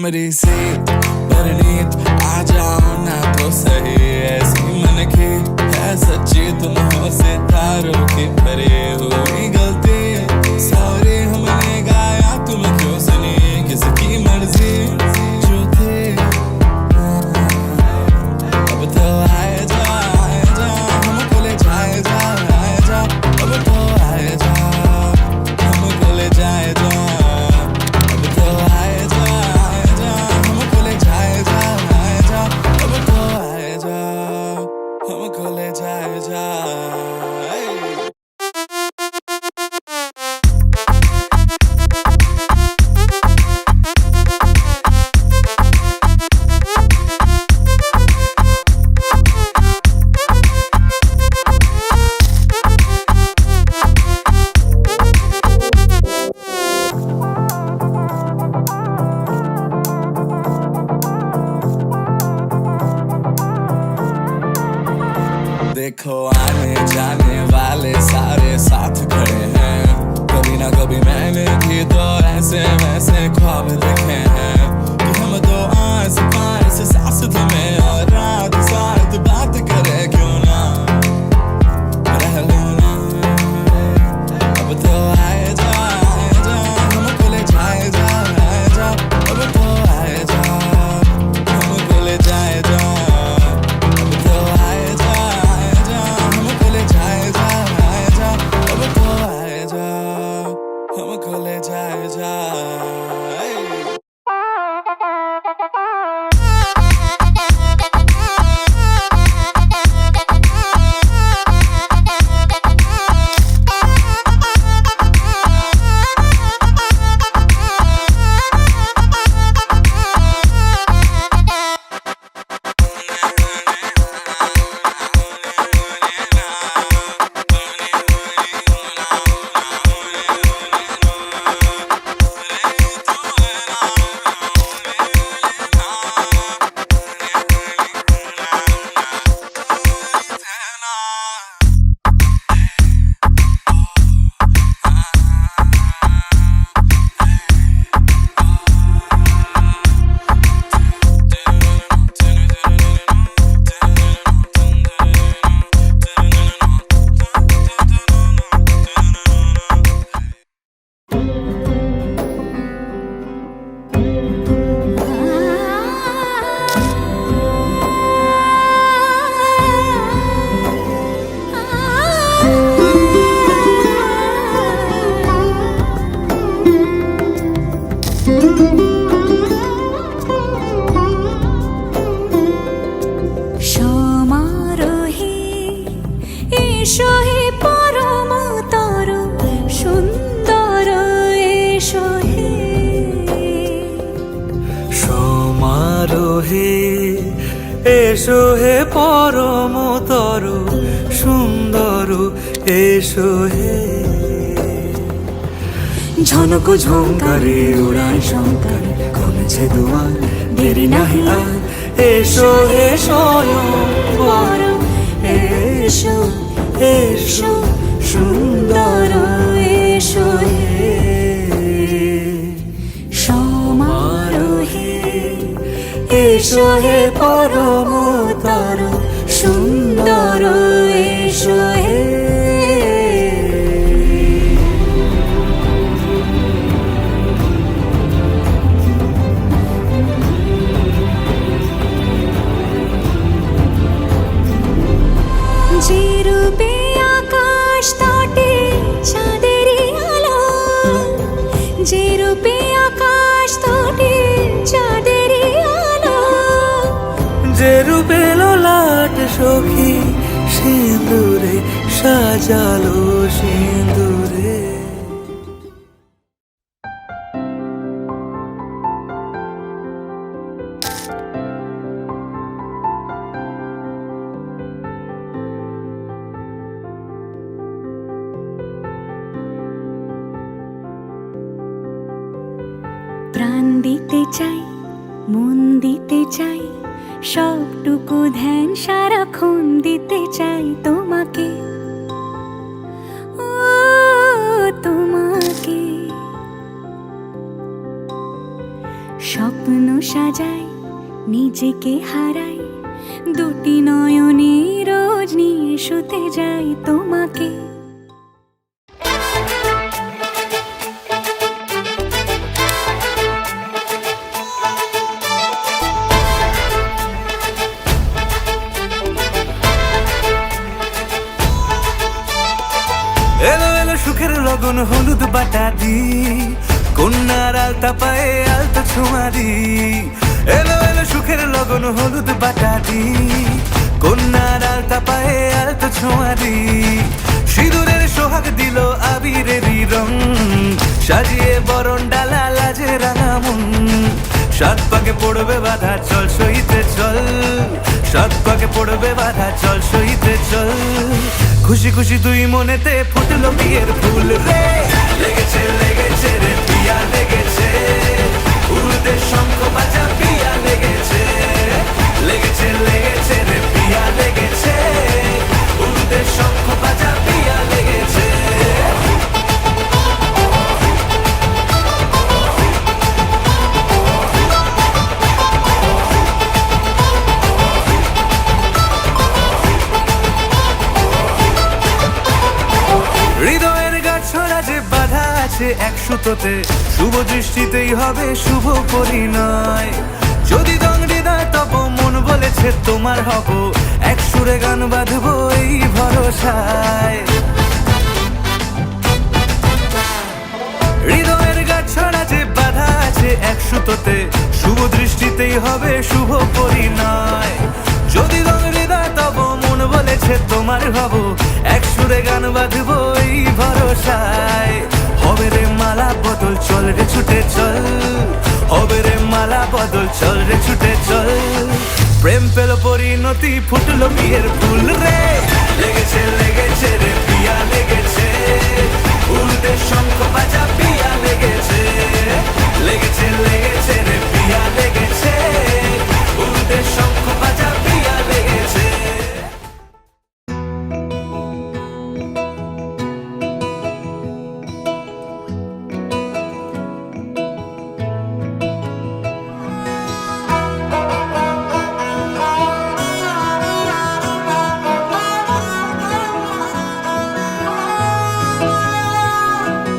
कमरे से परनीत आ जाओ ना तो सही, ऐसी मन की है सच्ची तुम हो सितारों की भरे हुई गलती। सॉरी हमने गाया तुम क्यों सुनी, किसकी मर्जी जो थे। अब तो आए जा हमको ले जाए जा, आए जा अब तो आए जा हमको ले जाए जा। अब तो आए जा हमको ले जाए जा, आए जा अब तो आए जा हमको ले जाए जा। देखो आने जाने वाले सारे साथ खड़े हैं, कभी ना कभी मैंने भी तो ऐसे वैसे ख्वाब देखे हैं कि हम तो आस पास सास में और रात साथ बात करे क्यों ना रह लो ना। अब तो आए जा हमको ले जाए जा, आए जा अब तो आए जा हमको ले जाए जा। अब तो आए जा हमको ले जाए जा, आए जा अब तो आए जा हमको ले जाए जा। এসো হে পরমতর সুন্দর, এসো হে ঝনক ঝঙ্কারে উড়ায় শঙ্কার কমেছে দুয়ার, দেরি নাহি আর এসো হে স্বয়ংবর। এসো এসো সুন্দর, এসো হে সমারোহে। এসো হে পরমতর সুন্দর, এসো হে যে রূপে আকাশ তটে চাঁদেরই আলো, যে রূপে আকাশ তটে চাঁদেরই আলো, যে রূপে ললাট সখী সিঁদুরে সাজালো সিঁদুরে। প্রাণ দিতে চাই, মন দিতে চাই, সবটুকু ধ্যান সারাক্ষণ দিতে চাই তোমাকে, ও তোমাকে। স্বপ্ন সাজাই নিজেকে হারাই দুটি নয়নে রোজ নিয়ে শুতে যাই তোমাকে। এলো এলো সুখের লগন হলুদ বাটা দি কন্যার আলতা পায়ে আলতা ছোঁয়া দি। এলো এলো সুখের লগন হলুদ বাটা দি কন্যার আলতা পায়ে আলতা ছোঁয়া দি। সিঁদুরের সোহাগ দিল আবিরেরই রং সাজিয়ে বরণ ডালা লাজে রাঙা মন। সাত পাকে পড়বে বাধা চল সইতে চল, সাত পাকে পড়বে বাধা চল সইতে চল। খুশি খুশি দুই মনেতে ফুটলো বিয়ের ফুল রে। লেগেছে লেগেছে রে পিয়া লেগেছে, উড়তে শঙ্খ বাজা পিয়া লেগেছে। লেগেছে লেগেছে রে পিয়া লেগেছে, উড়তে শঙ্খ বাজা পিয়া লেগেছে। হৃদয়ের গাছড়া যে বাধা আছে এক সুতোতে, শুভ দৃষ্টিতেই হবে শুভ পরিণয়। যদি দং হৃদয় তব মন বলেছে তোমার হব, এক সুরে গান বাঁধবো এই ভরসায়। হৃদয়ের গাছড়া যে বাধা আছে এক সুতোতে, শুভ দৃষ্টিতেই হবে শুভ পরিণয়। যদি দং হৃদয় তব মন বলেছে তোমার হব, এক সুরে গান বাঁধবো এই ভরসায়। হবে রে মালা বদল চল রে ছুটে চল, হবে রে মালা বদল চল রে ছুটে চল। প্রেম পেল পরিণতি ফুটলো বিয়ের ফুল রে। লেগেছে লেগেছে রে পিয়া লেগেছে, উল্টে শঙ্খ বাজা পিয়া লেগেছে। লেগেছে লেগেছে রে পিয়া লেগেছে, উল্টে শঙ্খ বাজা পিয়া লেগেছে।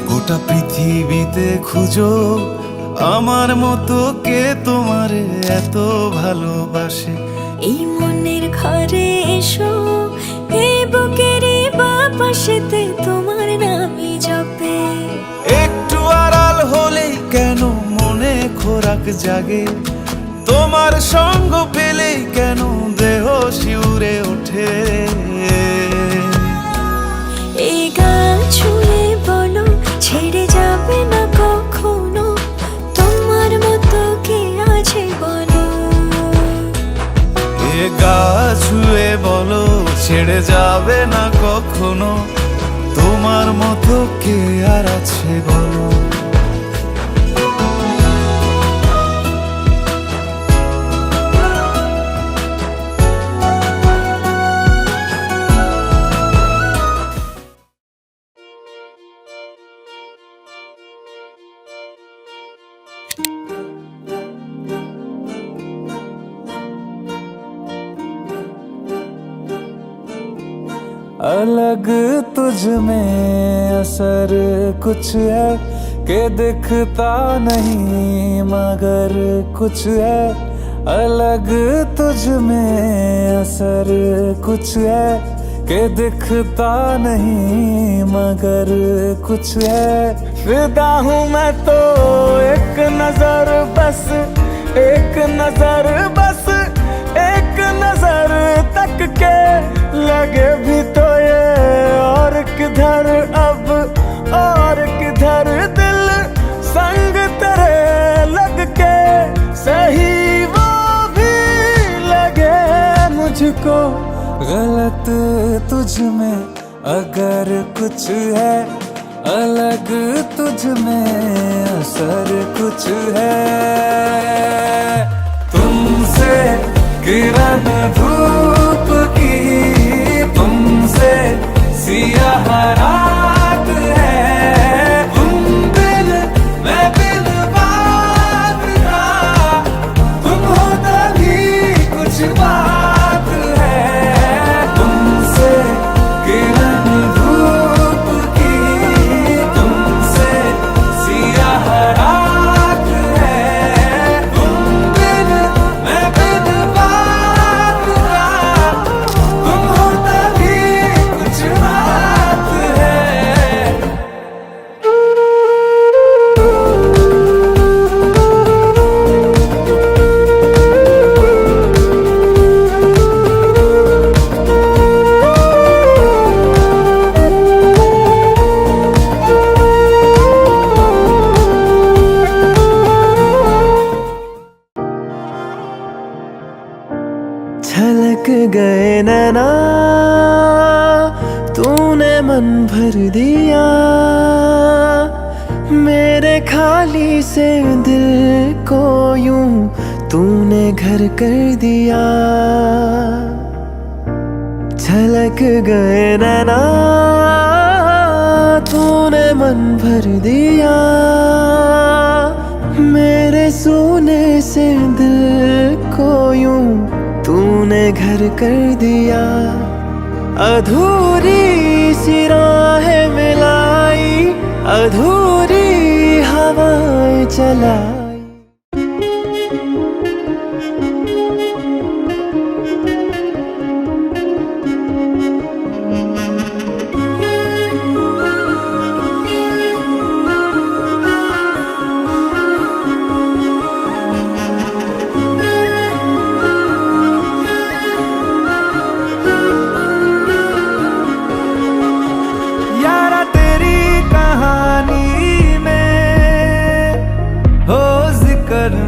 গোটা পৃথিবীতে খুঁজো আমার মতো কে তোমারে এত ভালোবাসে। এই মনের ঘরে এসো, এই বুকেরই বাপাশেতে তোমার নামই জপে। একটু আড়াল হলেই কেন মনে খোরাক জাগে, তোমার সঙ্গ পেলেই কেন দেহ শিউরে ওঠে। এই গান ছুঁয়ে বলো ছেড়ে যাবে না কখনো, তোমার মতো কে আছে বলো। এ গা ছুঁয়ে বলো ছেড়ে যাবে না কখনো, তোমার মতো কে আর আছে বলো। अलग तुझ में असर कुछ है कि दिखता नहीं मगर कुछ है। अलग तुझ में असर कुछ है कि दिखता नहीं मगर कुछ है। फिदा हूँ मैं तो एक नजर बस, एक नजर बस, एक नजर तक के लगे भी तो ये और किधर अब और किधर दिल संग तेरे लग के सही वो भी लगे मुझको। गलत तुझ में अगर कुछ है, अलग तुझ में असर कुछ है। तुमसे किरण धूप की, तुमसे सियाह रात है। तुम बिन मैं बिन बात का छलक गए नैना, तूने मन भर दिया मेरे खाली से दिल को, यूं तूने घर कर दिया। छलक गए नैना, तूने मन भर दिया मेरे सोने से दिल को, यूं तूने घर कर दिया। अधूरी सी राहें मिलाई, अधूरी हवाएं चलाई।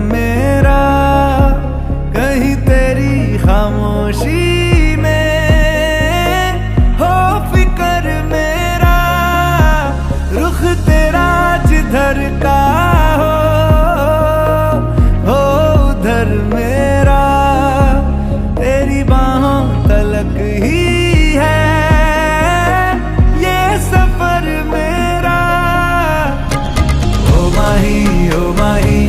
मेरा कहीं तेरी खामोशी में हो फिकर मेरा, रुख तेरा जिधर का हो उधर मेरा, तेरी बाहों तलक ही है ये सफर मेरा। ओ माही ओ माही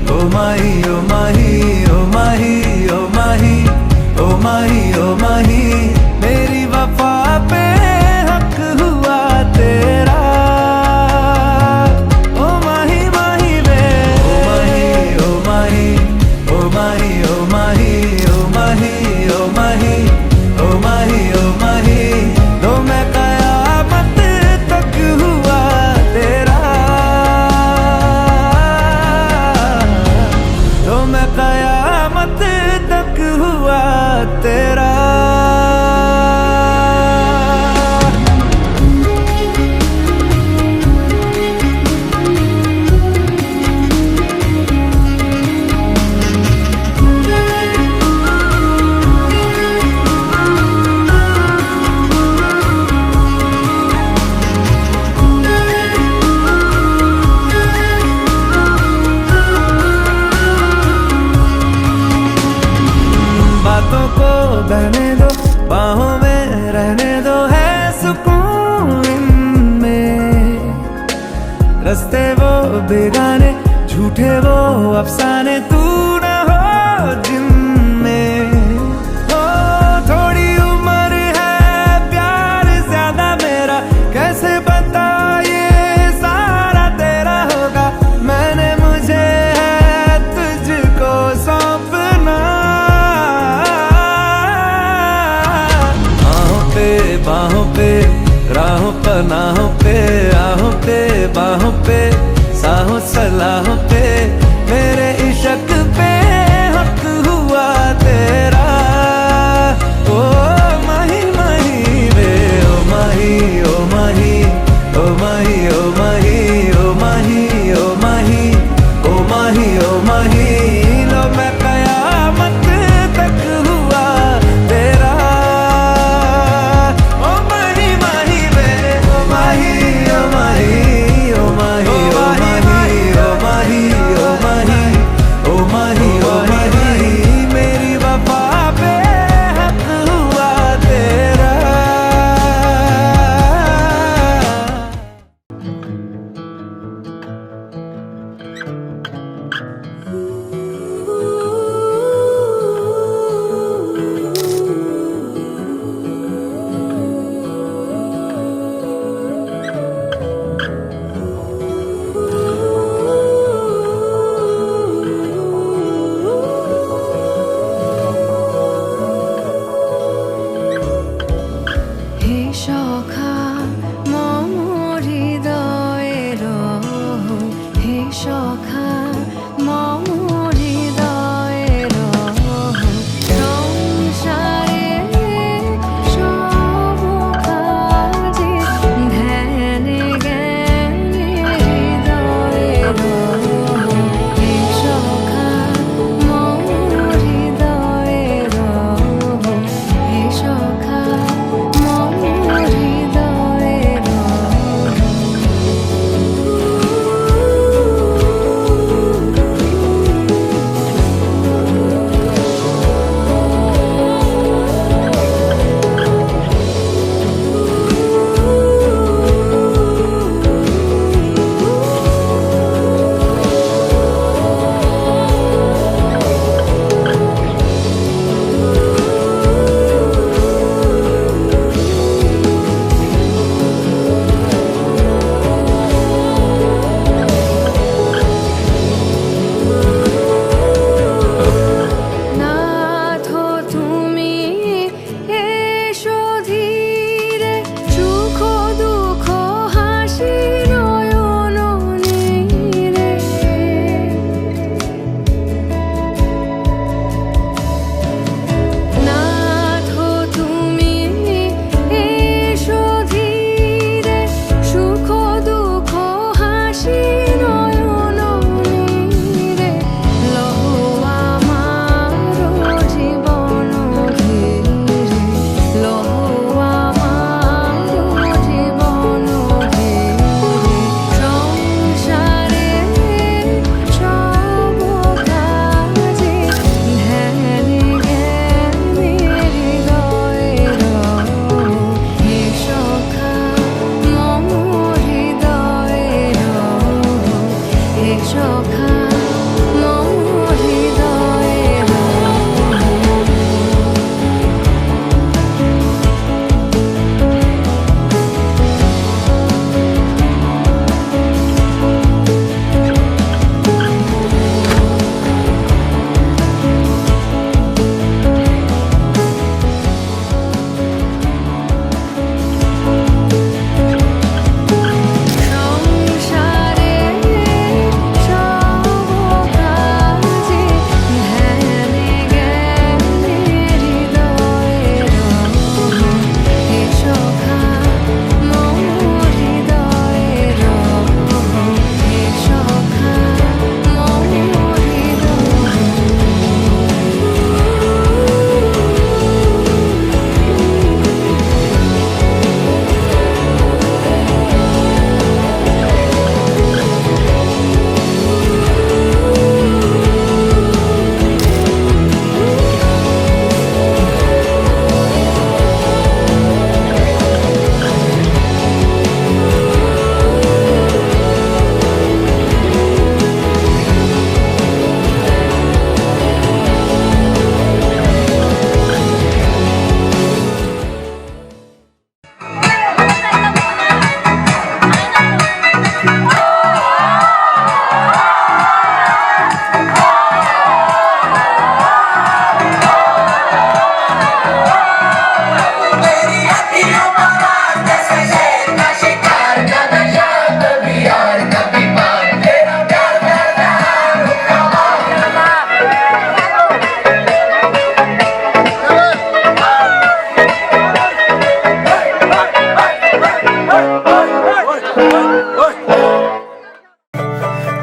ओ माही ओ माही ओ माही ओ माही ओ माही ओ माही, मेरी वफा पे हक हुआ तेरा। ओ माही माही वे ओ माही ओ माही ओ माही ओ माही ओ माही ओ माही ओ माही ओ माही, तो मैं कयामत तक हुआ तेरा, तो मैं कयामत तक हुआ तेरा। बातों को बहने दो, बाहों में रहने दो, है सुकून इनमें। रस्ते वो बेगाने, झूठे वो अफसाने, तू न हो जिनमें। ओ थोड़ी उम्र है, प्यार ज्यादा मेरा, कैसे बता ये सारा तेरा होगा। मैंने मुझे है तुझको सौंपना, बाहों पे राहों पनाहों पे, आहों पे बाहों पे, साहों सलाहों पे, मेरे इश्क पे हक हुआ तेरा। ओ माही माही वे ओ माही ओ माही ओ माही ओ माही ओ माही ओ माही ओ माही ओ माही, लो मैं कयामत तक हुआ तेरा। Oh সখা মোর হৃদয়ের সংসারে সব কাজে ধ্যানে জ্ঞানে হৃদয়ের হে সখা মোর হৃদয়ের হে সখা মোর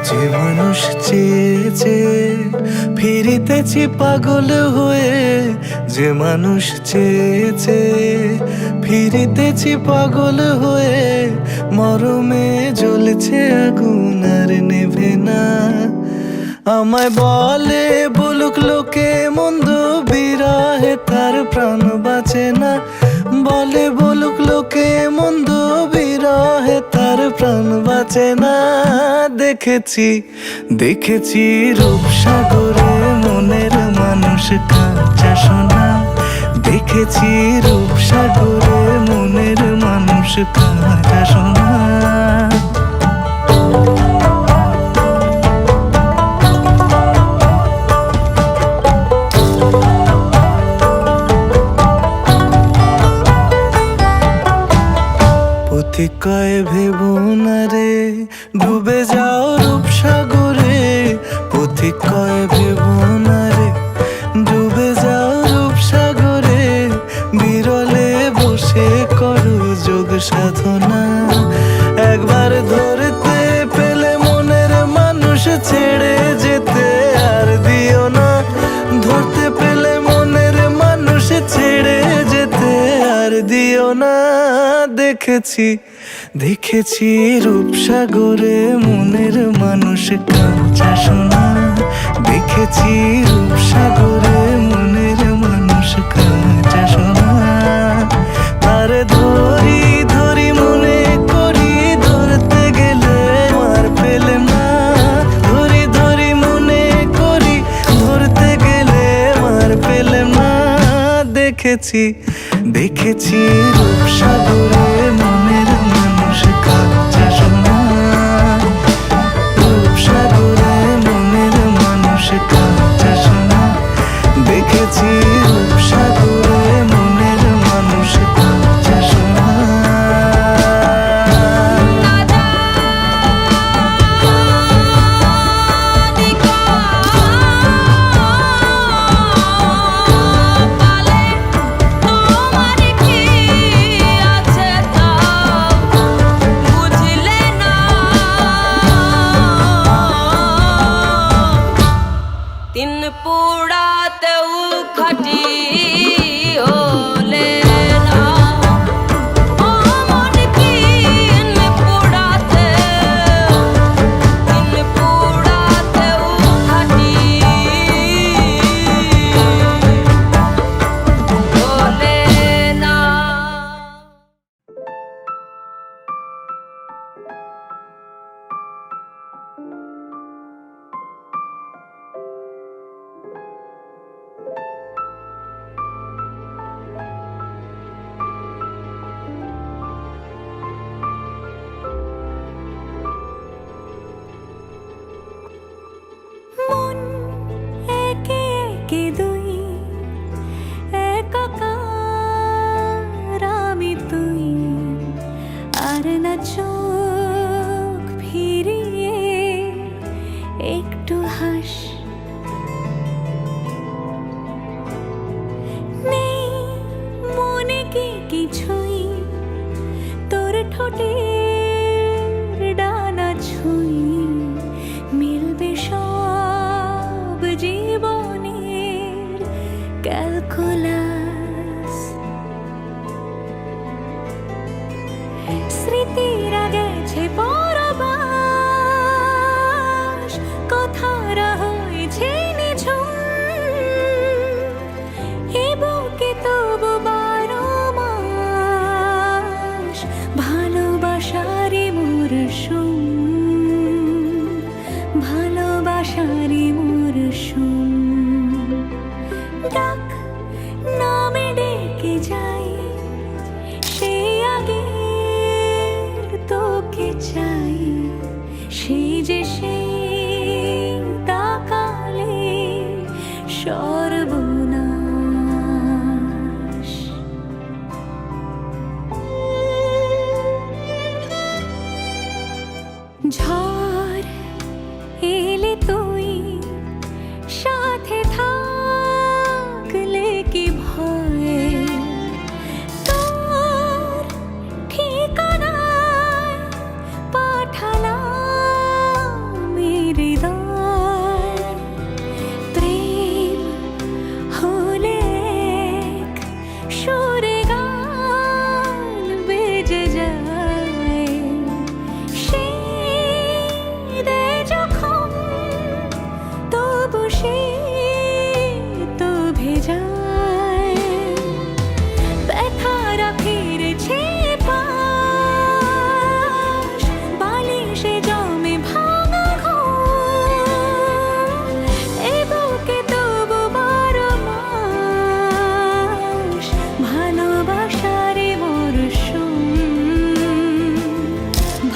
যে মানুষ চেয়েছে ফিরিতেছি পাগল হয়ে, যে মানুষ চেয়েছে ফিরিতেছি পাগল হয়ে, মরমে জ্বলছে আগুন আর নেভে না। আমায় বলে বলুক লোকে মন্দ, বিরহে তার প্রাণ বাঁচে না। বলে বলুক লোকে মন্দ, বিরহে তার প্রাণ বাঁচে না। দেখেছি দেখেছি রূপসাগরে মনের মানুষ কাঁচা সোনা। দেখেছি রূপসাগরে মনের মানুষ কাঁচা সোনা। পথিক কয় ভেবো না রে ডুবে যাও রূপসাগরে। পথিক কয় ভেবো না রে ডুবে যাও রূপসাগরে। বিরলে বসে করো যোগ সাধনা। একবার ধরতে পেলে মনের মানুষ ছেড়ে যেতে আর দিও না। ধরতে পেলে মনের মানুষ ছেড়ে যেতে আর দিও না। দেখেছি দেখেছি রূপসাগরে মনের মানুষ কাঁচা সোনা। দেখেছি রূপসাগরে মনের মানুষ কাঁচা সোনা। তার ধরি ধরি মনে করি, ধরতে গেলে মার পেলে না। ধরি ধরি মনে করি, ধরতে গেলে মার পেলে না। দেখেছি দেখেছি রূপসাগরে মনের মানুষ কাঁচা সোনা। রূপসাগরে মনের মানুষ কাঁচা সোনা। দেখেছি রূপসাগরে মনের মানুষ কাঁচা সোনা। তোমার কি আছে মরশুম ডাক নামে ডেকে যাই সেই আগের তোকে চাই সেই যে সেই তাকালে সর্বনাশ ঝড় এলে তুই সাথে থাকলে কি ভয় তোর ঠিকানায় পাঠালাম হৃদয় প্রেম হলে এক সুরে গান বেজে যায় সেই দে যখন তবু সে তো ভেজায় ব্যথারা ফিরেছে পাশ বালিশে জমে ভাঙা ঘর এ বুকে তবু 12 মাস ভালোবাসারে মরশুম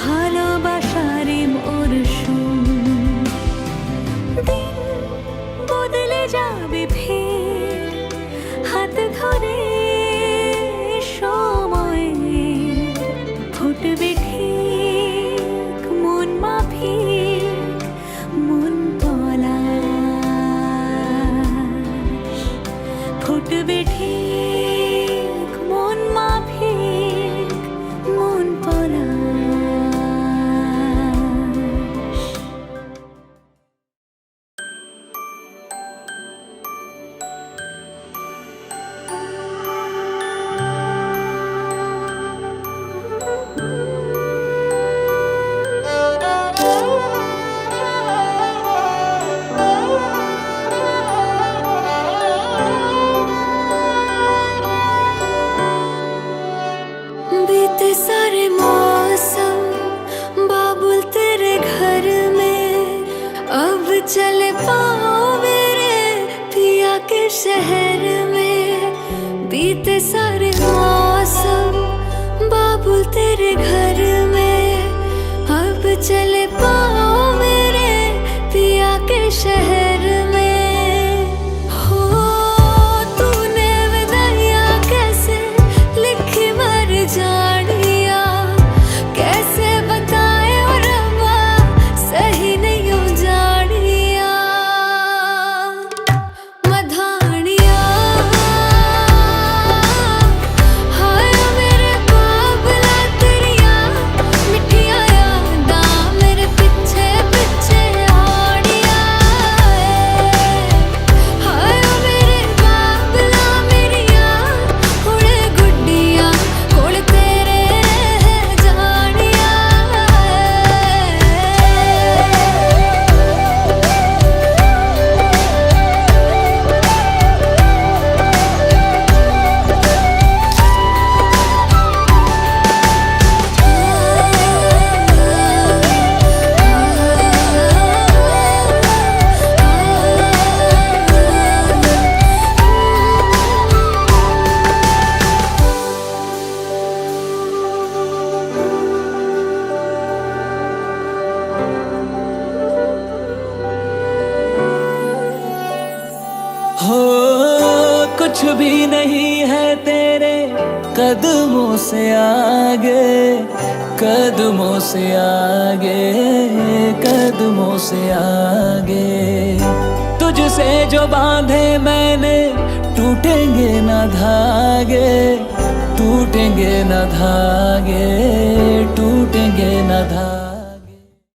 ভালোবাসারে মরশুম দিন বদলে যাবে ফের হাত ধরে সময়ে ফুটবে ঠিক মন মাফিক মন পলাশ ফুটবে ঠিক মন মাফিক মন পলাশ बीते सारे मौसम बाबुल तेरे घर में अब चले पाओ मेरे पिया के शहर में बीते सारे मौसम बाबुल तेरे घर में अब चले पाओ मेरे पिया के शहर में हो तूने विदाइयां कैसे लिखी मर जानिया कैसे बताए और रब्बा सही नहीं हो जानिया मधानिया हाय मेरे बाबला तेरिया मिठिया यादा मेरे पीछे पीछे आड़िया हाय मेरे बाबला मेरिया हुणे गुड्डिया कोल तेरे रह जानिया हो कुछ भी नहीं है तेरे कदमों से आगे कदमों से आगे कदमों से आगे तुझसे जो बांधे मैंने टूटेंगे न धागे टूटेंगे न धागे टूटेंगे न धागे